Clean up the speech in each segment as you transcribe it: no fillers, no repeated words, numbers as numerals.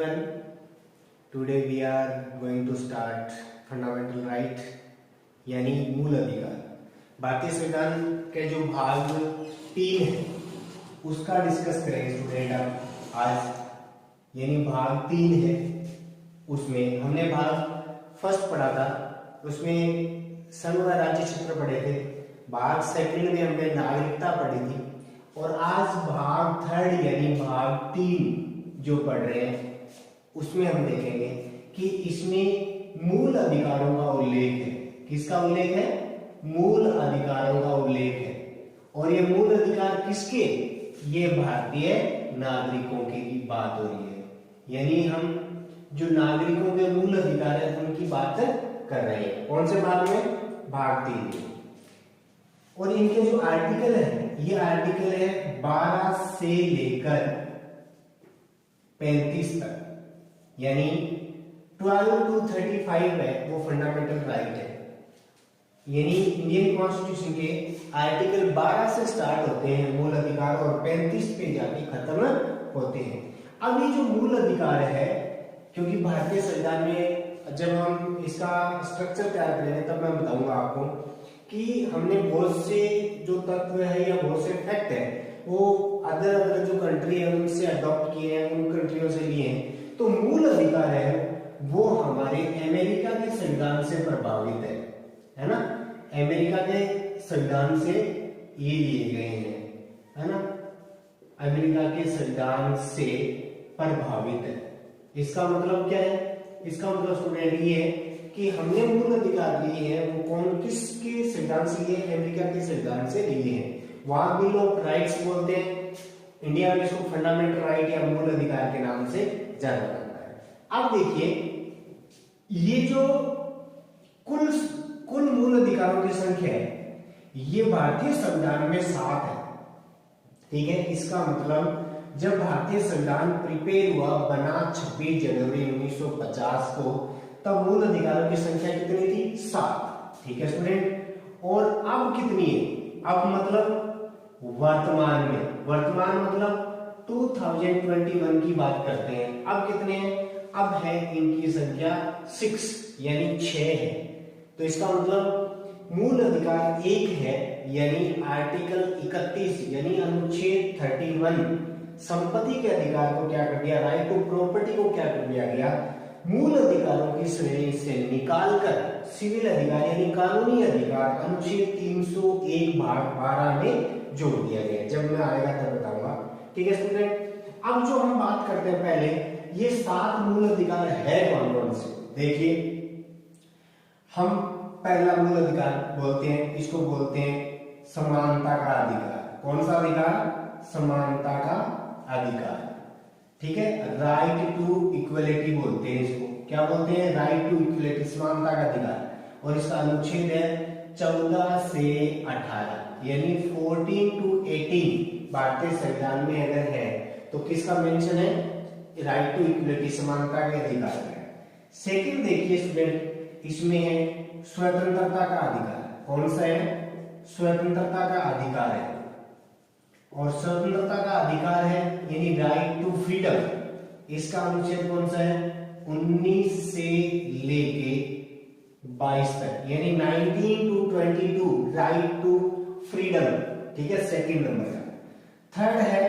everyone. Today we are going to start fundamental right यानी मूल अधिकार। भारतीय संविधान के जो भाग 3 है उसका डिस्कस करेंगे स्टूडेंट अब आज। यानी भाग 3 है, उसमें हमने भाग फर्स्ट पढ़ा था, उसमें संघ व राज्य क्षेत्र पढ़े थे। भाग सेकंड में हमने नागरिकता पढ़ी थी और आज भाग थर्ड यानी भाग 3 जो पढ़ रहे हैं उसमें हम देखेंगे कि इसमें मूल अधिकारों का उल्लेख है। किसका उल्लेख है? मूल अधिकारों का उल्लेख है। और ये मूल अधिकार किसके? ये भारतीय नागरिकों की बात हो रही है। यानी हम जो नागरिकों के मूल अधिकार है उनकी बात कर रहे हैं। कौन से भाग में? भाग 3 में। और इनके जो आर्टिकल है, ये आर्टिकल है 12 से लेकर 35 तक, यानी 12 to 35 है वो फंडामेंटल राइट है। यानी इंडियन कॉन्स्टिट्यूशन के आर्टिकल 12 से स्टार्ट होते हैं मूल अधिकार और 35 पे जाके खत्म होते हैं। अब ये जो मूल अधिकार है, क्योंकि भारतीय संविधान में जब हम इसका स्ट्रक्चर तैयार करेंगे तब मैं बताऊंगा आपको कि हमने बहुत से जो तत्व है या बहुत से फैक्ट है वो अदर जो कंट्री है उनसे अडॉप्ट किए हैं, उन कंट्रियों से लिए हैं। तो मूल अधिकार है वो हमारे अमेरिका के संविधान से प्रभावित है ना? अमेरिका के संविधान से ये लिए गए हैं, है ना? अमेरिका के संविधान से प्रभावित है। इसका मतलब क्या है? इसका मतलब स्टूडेंट ये है कि हमने मूल अधिकार लिए हैं वो कौन किसके संविधान से लिए? अमेरिका के संविधान से लिए हैं। वहां बिल ऑफ राइट्स बोलते हैं, इंडिया में इसको फंडामेंटल राइट या मूल अधिकार के नाम से जाना जाता है। अब देखिए ये जो कुल मूल अधिकारों की संख्या है ये भारतीय संविधान में 7 है। ठीक है, इसका मतलब जब भारतीय संविधान प्रिपेयर हुआ बना 26 जनवरी 1950 को, तब मूल अधिकारों की संख्या कितनी थी? 7। ठीक है स्टूडेंट, और अब कितनी है? अब मतलब वर्तमान में, वर्तमान मतलब 2021 की बात करते हैं। अब कितने हैं? अब है इनकी संख्या 6 यानी 6 है। तो इसका मतलब मूल अधिकार 1 है, यानी आर्टिकल 31 यानी अनुच्छेद 31 संपत्ति के अधिकार को क्या कर दिया? राइट टू प्रॉपर्टी को क्या कर दिया गया? मूल अधिकारों की श्रेणी से निकालकर सिविल अधिकार यानी कानूनी अधिकार अनुच्छेद 301 भाग 12 में जोड़ दिया गया। जब मैं आएगा तब बताऊंगा। ठीक है स्टूडेंट, अब जो हम बात करते हैं पहले ये 7 मूल अधिकार है कौन कौन से? देखिए, हम पहला मूल अधिकार बोलते हैं, इसको बोलते हैं समानता का अधिकार। कौन सा अधिकार? समानता का अधिकार। ठीक है, राइट टू इक्वलिटी बोलते हैं इसको। क्या बोलते हैं? राइट टू इक्वलिटी, समानता का अधिकार। और इसका अनुच्छेद है 14 से 18 यानी 14 to 18 भारतीय संविधान में अगर है तो किसका मेंशन है? राइट टू इक्वलिटी, समानता के अधिकार है। सेकंड देखिए स्टूडेंट, इसमें है स्वतंत्रता का अधिकार। कौन सा है? स्वतंत्रता का अधिकार है। और स्वतंत्रता का अधिकार है यानी राइट टू फ्रीडम। इसका अनुच्छेद कौन सा है? 19 से लेके 22 तक यानी 19 to 22 राइट टू फ्रीडम। ठीक है, सेकंड नंबर का। थर्ड है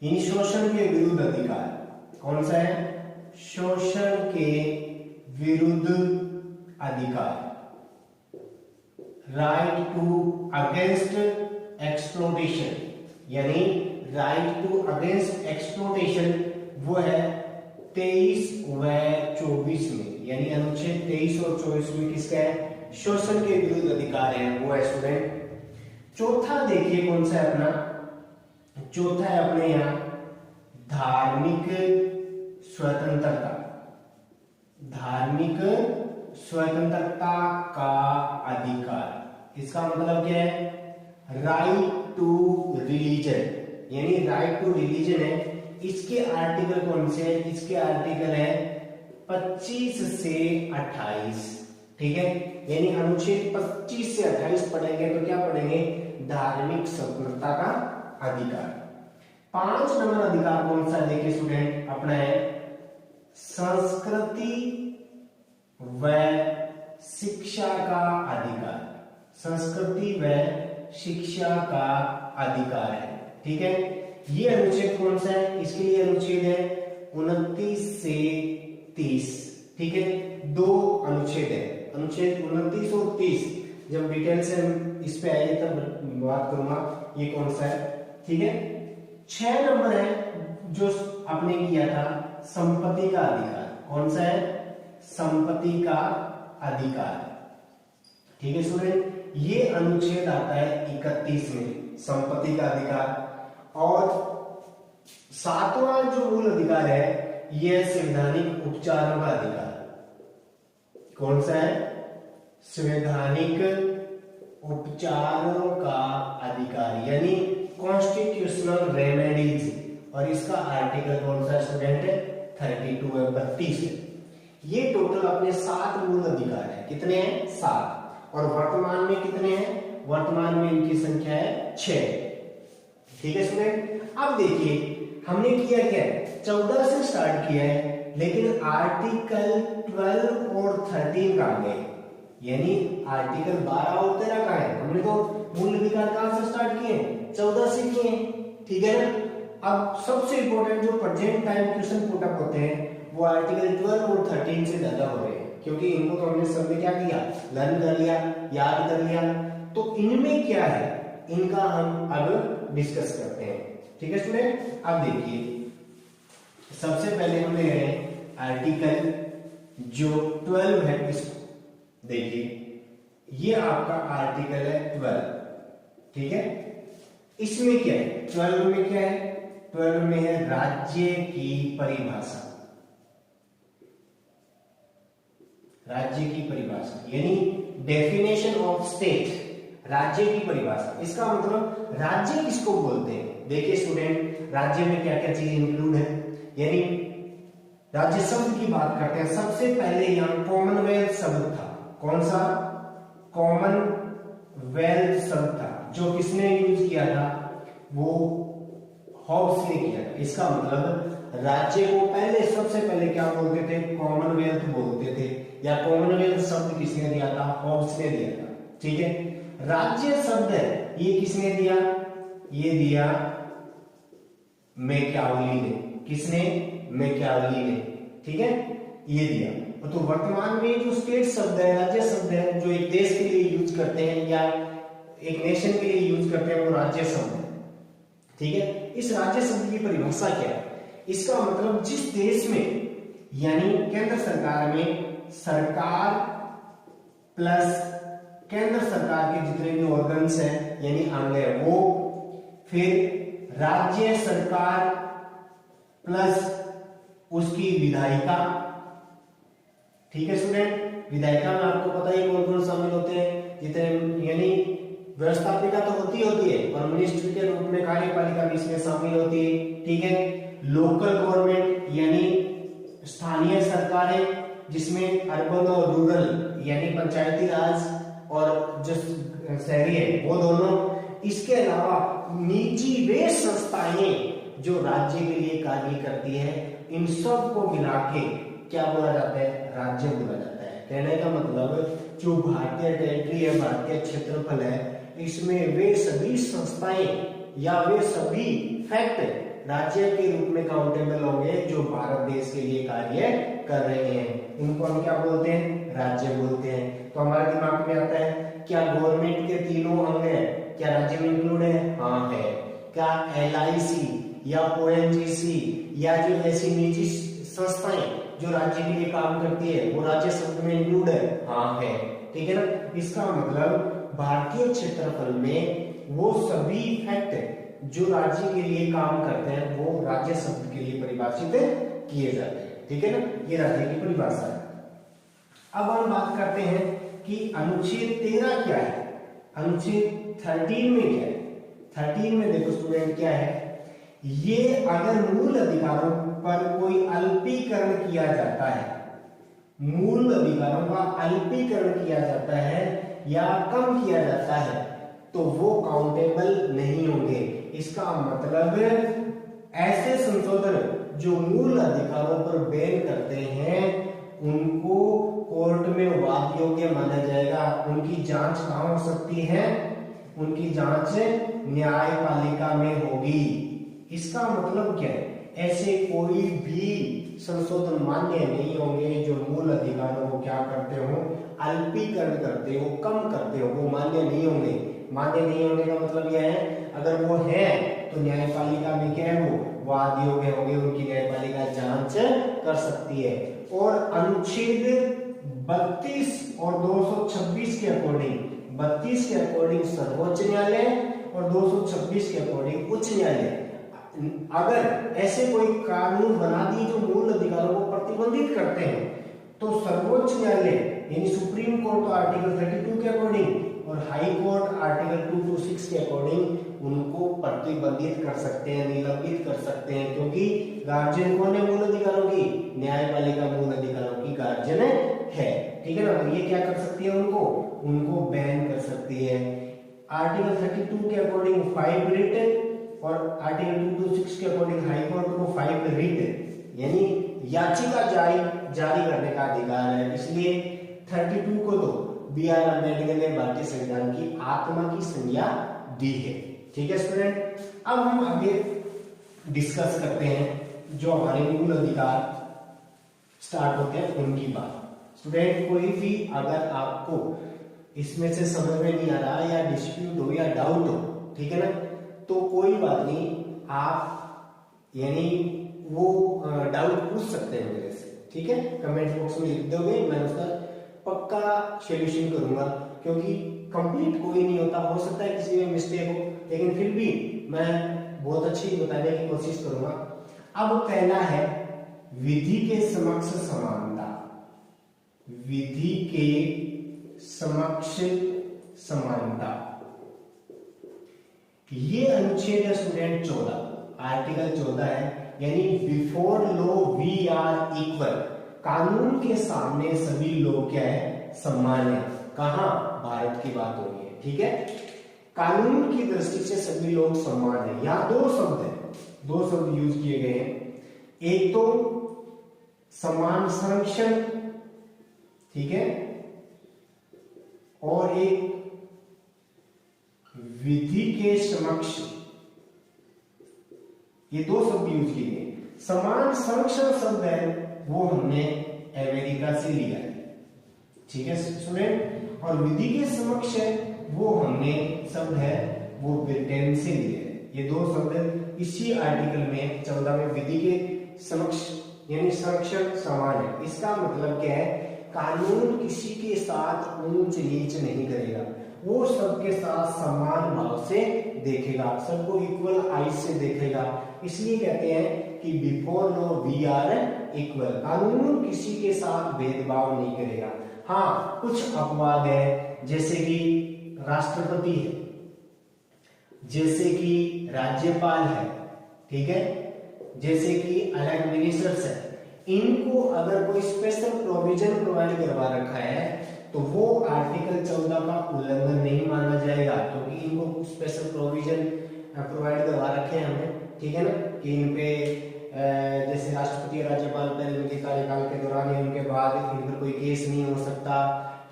यानी शोषण के विरुद्ध अधिकार। कौन सा है? शोषण के विरुद्ध अधिकार, राइट टू अगेंस्ट एक्सप्लोटेशन यानी राइट टू अगेंस्ट एक्सप्लोटेशन वो है 23 व 24 में, यानी अनुच्छेद 23 और 24 में किसका है? शोषण के विरुद्ध अधिकार है वो है स्टूडेंट। चौथा देखिए कौन सा है अपना? चौथा है अपने यहां धार्मिक स्वतंत्रता। धार्मिक स्वतंत्रता का अधिकार। इसका मतलब क्या है? राइट टू रिलीजन यानी राइट टू रिलीजन है। इसके आर्टिकल कौन से है? इसके आर्टिकल है 25 से 28। ठीक है, यानी अनुच्छेद 25 से 28 पढ़ेंगे तो क्या पढ़ेंगे? धार्मिक स्वतंत्रता का अधिकार। 5 नंबर अधिकार कौन सा है? देखिए स्टूडेंट, अपना है संस्कृति व शिक्षा का अधिकार। संस्कृति व शिक्षा का अधिकार है, ठीक है। ये अनुच्छेद कौन सा है? इसके लिए अनुच्छेद है 29 से 30, ठीक है। 2 अनुच्छेद है, अनुच्छेद 29 और 30। जब डिटेल से इस पे आएगी तब बात करूंगा ये कौन सा है, ठीक है। 6 नंबर है जो आपने किया था संपत्ति का अधिकार। कौन सा है? संपत्ति का अधिकार, ठीक है स्टूडेंट। ये अनुच्छेद आता है 31 में, संपत्ति का अधिकार। और 7वां जो मूल अधिकार है ये संवैधानिक उपचारों का अधिकार। कौन सा है? संवैधानिक उपचारों का अधिकार, यानी कॉन्स्टिट्यूशनल रेमेडीज। और इसका आर्टिकल कौन सा स्टूडेंट है? 32 है, 32 है। ये टोटल अपने 7 मूल अधिकार है। कितने हैं? 7। और वर्तमान में कितने हैं? वर्तमान में इनकी संख्या है 6, ठीक है स्टूडेंट। अब देखिए हमने किया क्या है, 14 से स्टार्ट किया है, लेकिन आर्टिकल 12 और 13 कहां गए? यानी आर्टिकल 12 और 13 कहां है? हमने तो मूल अधिकार कहां से स्टार्ट किए? 14 से किए, ठीक है ना। अब सबसे इंपॉर्टेंट जो present time question put up होते हैं वो आर्टिकल 12 और 13 से ज्यादा हो रहे हैं, क्योंकि इनको तो हमने सब में क्या किया? लर्न कर लिया, याद कर लिया। तो इनमें क्या है इनका हम अब डिस्कस करते हैं, ठीक है स्टूडेंट। अब देखिए सबसे पहले हम ले रहे हैं आर्टिकल जो 12 है, इसको देखिए। ये आपका आर्टिकल है 12, ठीक है। इसमें क्या है? 12 में क्या है? 12 में है राज्य की परिभाषा। राज्य की परिभाषा यानी डेफिनेशन ऑफ स्टेट, राज्य की परिभाषा। इसका मतलब राज्य किसको बोलते हैं? देखिए स्टूडेंट, राज्य में क्या क्या चीज इंक्लूड है, यानी राज्य शब्द की बात करते हैं। सबसे पहले यहां कॉमनवेल्थ शब्द था। कौन सा? कॉमनवेल्थ शब्द था, जो किसने यूज किया था? वो हॉब्स ने किया था। इसका मतलब राज्य को पहले सबसे पहले क्या बोलते थे? कॉमनवेल्थ बोलते थे। या कॉमनवेल्थ शब्द किसने दिया था? हॉब्स ने दिया था, ठीक है। राज्य शब्द है ये किसने दिया? ये दिया मैकियावेली ने। किसने? मैकियावेली ने, ठीक है, ये दिया। तो वर्तमान में जो स्टेट शब्द है, राज्य शब्द है, जो एक देश के लिए यूज करते हैं या एक नेशन के लिए यूज करते हैं, वो राज्य शब्द है, ठीक है। इस राज्य शब्द की परिभाषा क्या है? इसका मतलब जिस देश में, यानी केंद्र सरकार में, सरकार प्लस केंद्र सरकार के जितने भी ऑर्गन्स हैं यानी अंग है वो, फिर राज्य सरकार प्लस उसकी विधायिका, ठीक है स्टूडेंट। विधायिका में आपको पता ही कौन कौन शामिल होते हैं, जितने, यानी व्यवस्थापिका तो होती है और मिनिस्टर के रूप में कार्यपालिका भी इसमें शामिल होती है, ठीक है। लोकल गवर्नमेंट यानी स्थानीय सरकारें, जिसमें अर्बन और रूरल यानी पंचायती राज और जो शहरी है वो दोनों। इसके अलावा निजी वे संस्थाएं जो राज्य के लिए कार्य करती है, इन सब को मिला के क्या बोला जाता है? राज्य बोला जाता है। कहने का मतलब जो भारतीय टेरिटरी है, भारतीय क्षेत्रफल है, इसमें वे सभी संस्थाएं या वे सभी फैक्ट राज्य के रूप में काउंटेबल होंगे जो भारत देश के लिए कार्य कर रहे हैं। इनको हम क्या बोलते हैं? राज्य बोलते हैं। तो हमारे दिमाग में आता है क्या गवर्नमेंट के तीनों अंग है क्या राज्य में इंक्लूड है? हाँ है। क्या LIC या ONGC या जो ऐसी निजी संस्थाएं जो राज्य के लिए काम करती है वो राज्य शब्द में इंक्लूड है? हाँ है, ठीक है ना। इसका मतलब भारतीय क्षेत्रफल में वो सभी फैक्ट जो राज्य के लिए काम करते हैं वो राज्य शब्द के लिए परिभाषित किए जाते हैं, ठीक है ना। ये राज्य की परिभाषा है। अब हम बात करते हैं कि अनुच्छेद 13 क्या है, अनुच्छेद 13 में क्या है। 13 में देखो स्टूडेंट क्या है, ये अगर मूल अधिकारों पर कोई अल्पीकरण किया जाता है, मूल अधिकारों का अल्पीकरण किया जाता है या कम किया जाता है तो वो काउंटेबल नहीं होंगे। इसका मतलब ऐसे संशोधन जो मूल अधिकारों पर बैन करते हैं उनको कोर्ट में वाद योग्य माना जाएगा। उनकी जांच कहां हो सकती है? उनकी जांच न्यायपालिका में होगी। इसका मतलब क्या है? ऐसे कोई भी संशोधन मान्य नहीं होंगे जो मूल अधिकारों को क्या करते हो, अल्पीकरण करते हो, कम करते हो, वो मान्य नहीं होंगे। मान्य नहीं होने का मतलब यह है अगर वो है तो न्यायपालिका में क्या है, वो वाद योग्य होंगे, उनकी न्यायपालिका जांच कर सकती है। और अनुच्छेद 32 और 226 के अकॉर्डिंग, 32 के अकॉर्डिंग सर्वोच्च न्यायालय और 226 के अकॉर्डिंग उच्च न्यायालय अगर ऐसे कोई कानून बना दिए जो मूल अधिकारों को प्रतिबंधित करते हैं तो सर्वोच्च न्यायालय यानी सुप्रीम कोर्ट आर्टिकल 32 के अकॉर्डिंग और हाई कोर्ट आर्टिकल 226 के अकॉर्डिंग उनको प्रतिबंधित कर सकते हैं, निलंबित कर सकते हैं। क्योंकि गार्जियन कौन है मूल अधिकारों की? न्यायपालिका मूल अधिकारों की गार्जियन है, ठीक है ना। तो ये क्या कर सकती है? उनको बैन कर सकती है। आर्टिकल 32 के अकॉर्डिंग 5 रिट और आर्टिकल 226 के अकॉर्डिंग हाई कोर्ट को 5 रिट यानी याचिका जारी करने का अधिकार है। इसलिए 32 को तो बी आर अम्बेडकर ने भारतीय संविधान की आत्मा की संज्ञा दी है। ठीक है स्टूडेंट, अब हम आगे डिस्कस करते हैं जो हमारे मूल अधिकार स्टार्ट होते हैं उनकी बात। स्टूडेंट कोई भी अगर आपको इसमें से समझ में नहीं आ रहा या डिस्प्यूट हो या डाउट हो, ठीक है ना, तो कोई बात नहीं, आप यानी वो डाउट पूछ सकते हैं मेरे से, ठीक है। कमेंट बॉक्स में लिख दोगे, मैं उसका पक्का सॉल्यूशन करूंगा। क्योंकि कंप्लीट कोई नहीं होता, हो सकता है किसी में मिस्टेक हो, लेकिन फिर भी मैं बहुत अच्छी बताने की कोशिश करूंगा। अब पहला है विधि के समक्ष समानता। विधि के समक्ष समानता, ये अनुच्छेद है स्टूडेंट 14, आर्टिकल 14 है, यानी before law we are equal. कानून के सामने सभी लोग क्या है? समान है। कहां? भारत की बात हो रही है, ठीक है। कानून की दृष्टि से सभी लोग समान है। यहां दो शब्द है, दो शब्द यूज किए गए हैं। एक तो समान संरक्षण, ठीक है, और एक विधि के समक्ष, ये दो शब्द यूज किए गए। समान संरक्षण शब्द है वो हमने अमेरिका से लिया है, ठीक है स्टूडेंट, और विधि के समक्ष है वो हमने शब्द है वो ब्रिटेन से लिया है। ये दो शब्द इसी आर्टिकल में 14 में विधि के समक्ष यानी संरक्षण समान है। इसका मतलब क्या है? कानून किसी के साथ ऊंच नीच नहीं करेगा, वो सबके साथ समान भाव से देखेगा, सबको इक्वल आईज से देखेगा। इसलिए कहते हैं कि before law we are equal. कानून किसी के साथ भेदभाव नहीं करेगा। हाँ, कुछ अपवाद है, जैसे कि राष्ट्रपति है, जैसे कि राज्यपाल है, ठीक है, जैसे कि अलग मिनिस्टर्स है। इनको अगर कोई स्पेशल प्रोविजन प्रोवाइड करवा रखा है तो वो आर्टिकल 14 का उल्लंघन नहीं माना जाएगा, क्योंकि इनको स्पेशल प्रोविजन प्रोवाइड करवा रखे हैं हमने, ठीक है ना, कि इन पे जैसे राष्ट्रपति और राज्यपाल पहले उनके कार्यकाल के दौरान या उनके बाद इन पर कोई केस नहीं हो सकता,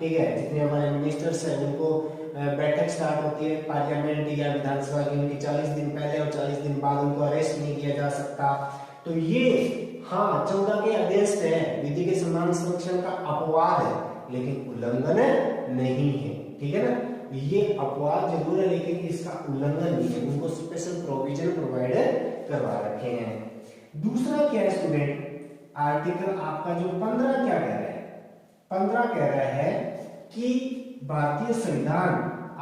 ठीक है। जितने हमारे मिनिस्टर्स हैं उनको बैठक स्टार्ट होती है पार्लियामेंट या विधानसभा की, उनकी 40 दिन पहले और 40 दिन बाद उनको अरेस्ट नहीं किया जा सकता। तो ये हाँ 14 के अगेंस्ट है, विधि के समान संरक्षण का अपवाद है लेकिन उल्लंघन नहीं है, ठीक है ना। ये अपवाद जरूर है लेकिन इसका उल्लंघन नहीं है, उनको स्पेशल प्रोविजन प्रोवाइड करवा रखे हैं। दूसरा क्या है स्टूडेंट, आर्टिकल आपका जो 15 क्या कह रहा है? 15 कह रहा है कि भारतीय संविधान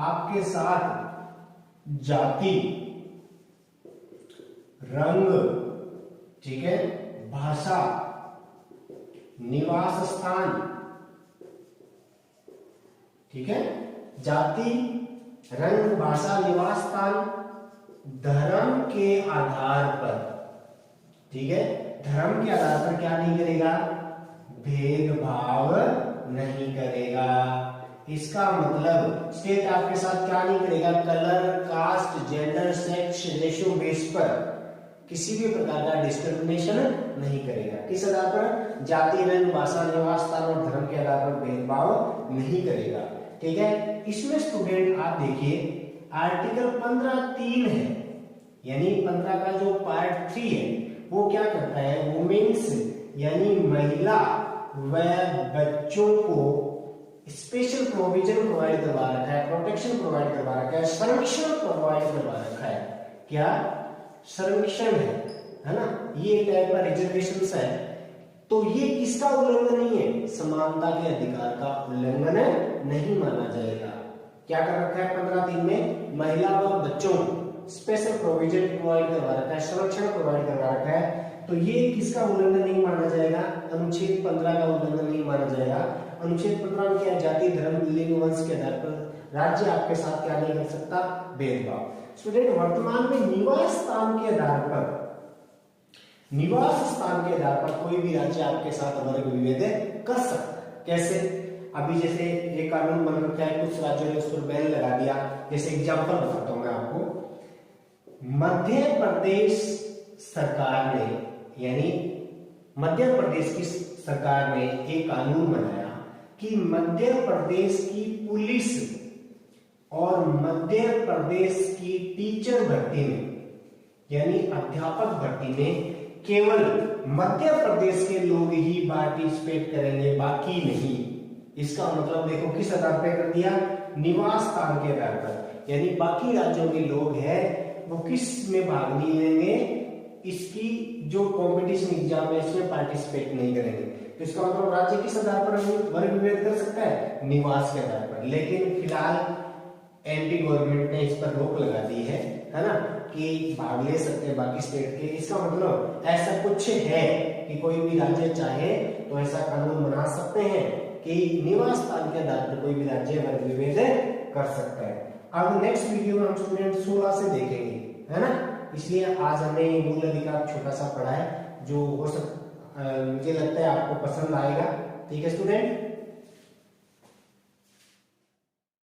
आपके साथ जाति, रंग, ठीक है, भाषा, निवास स्थान, ठीक है, जाति, रंग, भाषा, निवास स्थान, धर्म के आधार पर, ठीक है, धर्म के आधार पर क्या नहीं करेगा? भेदभाव नहीं करेगा। इसका मतलब स्टेट आपके साथ क्या नहीं करेगा? Colour, caste, gender, sex, ratio base पर किसी भी प्रकार का डिस्क्रिमिनेशन नहीं करेगा। किस आधार पर? जाति, रंग, भाषा, निवास स्थान और धर्म के आधार पर भेदभाव नहीं करेगा। ठीक है, इसमें स्टूडेंट आप देखिए आर्टिकल 15(3) है, यानी 15 का जो पार्ट 3 है वो क्या करता है, वुमेन्स यानी महिला व बच्चों को स्पेशल प्रोविजन प्रोवाइड करवा रखा है, प्रोटेक्शन प्रोवाइड करवा रखा है, संरक्षण प्रोवाइड करवा रखा है। क्या संरक्षण है ना, ये टाइप का रिजर्वेशन है। तो ये किसका उल्लंघन नहीं है? समानता के अधिकार का उल्लंघन नहीं माना जाएगा। क्या कर रखा है 15(3) में? महिला व बच्चों स्पेशल प्रोविजन प्रोवाइड करवा रखा है, संरक्षण प्रोवाइड करवा रखा है। तो ये किसका उल्लंघन नहीं माना जाएगा? अनुच्छेद 15 का उल्लंघन नहीं माना जाएगा। अनुच्छेद 15 में क्या? जाति, धर्म, लिंग, वंश के आधार पर राज्य आपके साथ क्या नहीं कर सकता? भेदभाव। स्टूडेंट वर्तमान में निवास स्थान के आधार पर, निवास स्थान के आधार पर कोई भी राज्य आपके साथ वर्ग विभेद कर सकता है। कैसे? अभी जैसे ये कानून बन रखा है, कुछ राज्यों ने उस पर बैन लगा दिया। जैसे एग्जांपल बताता हूं मैं आपको, मध्य प्रदेश सरकार ने, यानी मध्य प्रदेश की सरकार ने एक कानून बनाया कि मध्य प्रदेश की पुलिस और मध्य प्रदेश की टीचर भर्ती में, यानी अध्यापक भर्ती में केवल मध्य प्रदेश के लोग ही पार्टिसिपेट करेंगे, बाकी नहीं। इसका मतलब देखो किस आधार पर कर दिया? निवास स्थान के आधार पर, यानी बाकी राज्यों के लोग हैं वो किस में भाग नहीं लेंगे, इसकी जो कंपटीशन एग्जाम है इसमें पार्टिसिपेट नहीं करेंगे। तो इसका मतलब राज्य किस आधार पर वर्ग विभेद कर सकता है? निवास के आधार पर। लेकिन फिलहाल एंटी गवर्नमेंट ने इस पर रोक लगा दी है ना, कि भाग ले सकते हैं बाकी स्टेट के। इसका मतलब ऐसा कुछ है कि कोई भी राज्य चाहे तो ऐसा कानून बना सकते हैं कि निवास स्थान के आधार पर कोई भी राज्य वर्ग विभेद कर सकता है। अब नेक्स्ट वीडियो में हम स्टूडेंट 16 से देखेंगे, है ना। इसलिए आज हमने मूल अधिकार छोटा सा पढ़ा है, जो हो मुझे लगता है आपको पसंद आएगा। ठीक है स्टूडेंट।